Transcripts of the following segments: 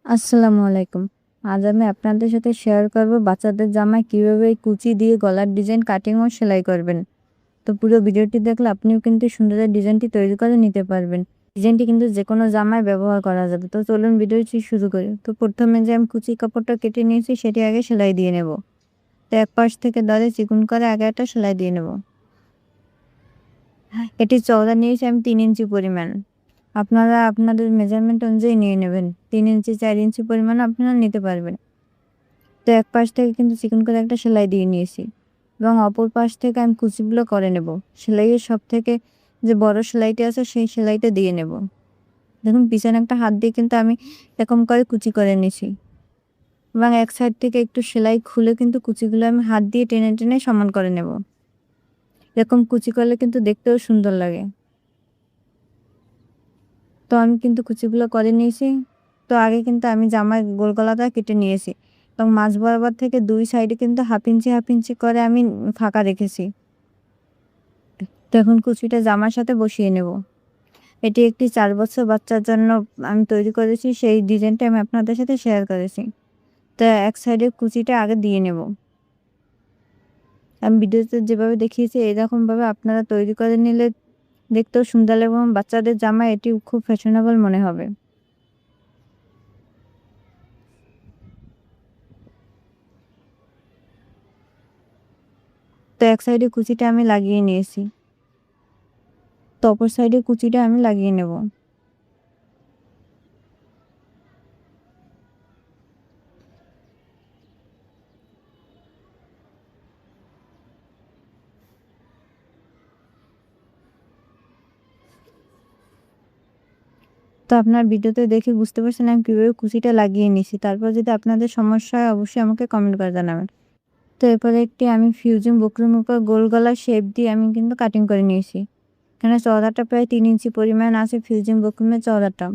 আসসালামু আলাইকুম। আজ আমি আপনাদের সাথে শেয়ার করব বাচ্চাদের জামায় কিভাবে এই কুচি দিয়ে গলার ডিজাইন কাটিং ও সেলাই করবেন। তো পুরো ভিডিওটি দেখলে আপনিও কিন্তু সুন্দর ডিজাইনটি তৈরি করে নিতে পারবেন। ডিজাইনটি কিন্তু যেকোনো জামায় ব্যবহার করা যাবে। তো চলুন ভিডিওটি শুরু করি। তো প্রথমে যে আমি কুচি কাপড়টা কেটে নিয়েছি সেটি আগে সেলাই দিয়ে নেব। তো এক পাশ থেকে ধরে চিকন করে আগে একটা সেলাই দিয়ে নেব। এটি চওড়া নিয়েছি আমি 3 ইঞ্চি পরিমাণ। আপনারা আপনাদের মেজারমেন্ট অনুযায়ী নিয়ে নেবেন। 3 ইঞ্চি 4 ইঞ্চি পরিমাণ আপনারা নিতে পারবেন। তো এক পাশ থেকে কিন্তু চিকন করে একটা সেলাই দিয়ে নিয়েছি এবং অপর পাশ থেকে আমি কুচিগুলো করে নেব। সেলাইয়ের সব থেকে যে বড় সেলাইটি আছে সেই সেলাইটা দিয়ে নেব। দেখুন পিছনে একটা হাত দিয়ে কিন্তু আমি এরকম করে কুচি করে নিয়েছি এবং এক সাইড থেকে একটু সেলাই খুলে কিন্তু কুচিগুলো আমি হাত দিয়ে টেনে টেনে সমান করে নেব। এরকম কুচি করলে কিন্তু দেখতেও সুন্দর লাগে। তো আমি কিন্তু কুচিগুলো করে নিয়েছি। তো আগে কিন্তু আমি জামার গোল গলাটা কেটে নিয়েছি এবং মাঝ বরাবর থেকে 2 সাইডে কিন্তু হাফ ইঞ্চি করে আমি ফাঁকা রেখেছি। তো এখন কুচিটা জামার সাথে বসিয়ে নেব। এটি একটি 4 বছর বাচ্চার জন্য আমি তৈরি করেছি, সেই ডিজাইনটা আমি আপনাদের সাথে শেয়ার করেছি। তো এক সাইডে কুচিটা আগে দিয়ে নেব। আমি ভিডিওতে যেভাবে দেখিয়েছি এরকমভাবে আপনারা তৈরি করে নিলে দেখতেও সুন্দর লাগবে এবং বাচ্চাদের জামায় এটি খুব ফ্যাশনেবল মনে হবে। তো এক সাইডে কুচিটা আমি লাগিয়ে নিয়েছি। তো অপর সাইডে কুচিটা আমি লাগিয়ে নেব। তো আপনার ভিডিওতে দেখে বুঝতে পারছেন আমি কীভাবে কুচিটা লাগিয়ে নিয়েছি। তারপর যদি আপনাদের সমস্যা হয় অবশ্যই আমাকে কমেন্ট করে জানাবেন। তো এরপরে একটি আমি ফিউজিং বক্রম উপর গোল গলার শেপ দিয়ে আমি কিন্তু কাটিং করে নিয়েছি। এখানে চওড়াটা প্রায় 3 ইঞ্চি পরিমাণ আছে ফিউজিং বক্রমের চওড়াটা।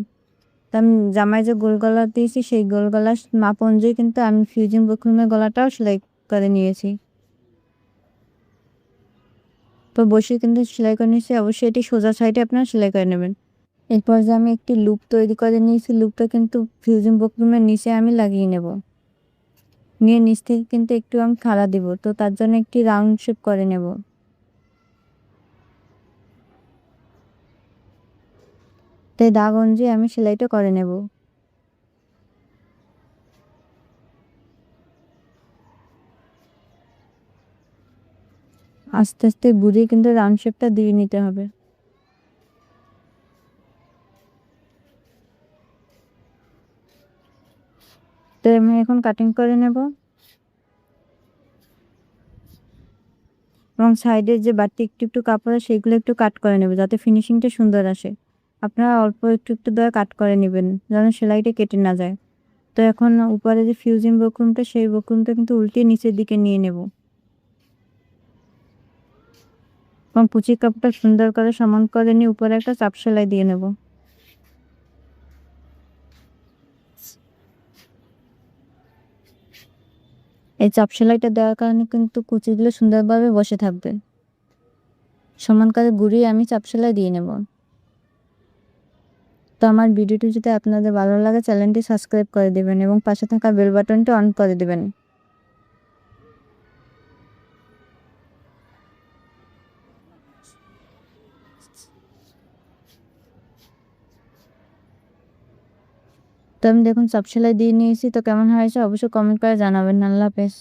তো আমি জামায় যে গোল গলা দিয়েছি সেই গোল গলার মাপ অনুযায়ী কিন্তু আমি ফিউজিং বক্রমের গলাটাও সেলাই করে নিয়েছি। তো বসে কিন্তু সেলাই করে নিয়েছি, অবশ্যই এটি সোজা সাইডে আপনারা সেলাই করে নেবেন। এরপর যে আমি একটি লুপ তৈরি করে নিয়েছি, লুপটা কিন্তু ফিউজিং বক্রমের নিচে আমি লাগিয়ে নেব। নিয়ে নিচ থেকে কিন্তু একটু আমি খাড়া দেব। তো তার জন্য একটি রাউন্ড শেপ করে নেব। তাই দাগ অনুযায়ী আমি সেলাইটা করে নেব। আস্তে আস্তে ঘুরিয়ে কিন্তু রাউন্ড শেপটা দিয়ে নিতে হবে। তো আমি এখন কাটিং করে নেব এবং সাইডের যে বাড়তি একটু একটু কাপড় সেগুলো একটু কাট করে নেব যাতে ফিনিশিংটা সুন্দর আসে। আপনারা অল্প একটু একটু ধরে কাট করে নেবেন যেন সেলাইটা কেটে না যায়। তো এখন উপরে যে ফিউজিং বক্রমটা সেই বক্রমটা কিন্তু উল্টিয়ে নিচের দিকে নিয়ে নেব এবং কুচির কাপড়টা সুন্দর করে সমান করে নিয়ে উপরে একটা চাপ সেলাই দিয়ে নেব। এই চাপ সেলাইটা দেওয়ার কারণে কিন্তু কুচিগুলো সুন্দরভাবে বসে থাকবে। সমান করে ঘুরিয়ে আমি চাপ সেলাই দিয়ে নেব। তো আমার ভিডিওটি যদি আপনাদের ভালো লাগে চ্যানেলটি সাবস্ক্রাইব করে দেবেন এবং পাশে থাকা বেল বাটনটি অন করে দেবেন। তো আমি দেখুন চাপ সেলাই দিয়ে নিয়েছি। তো কেমন হয়েছে অবশ্যই কমেন্ট করে জানাবেন। আল্লাহ হাফেজ।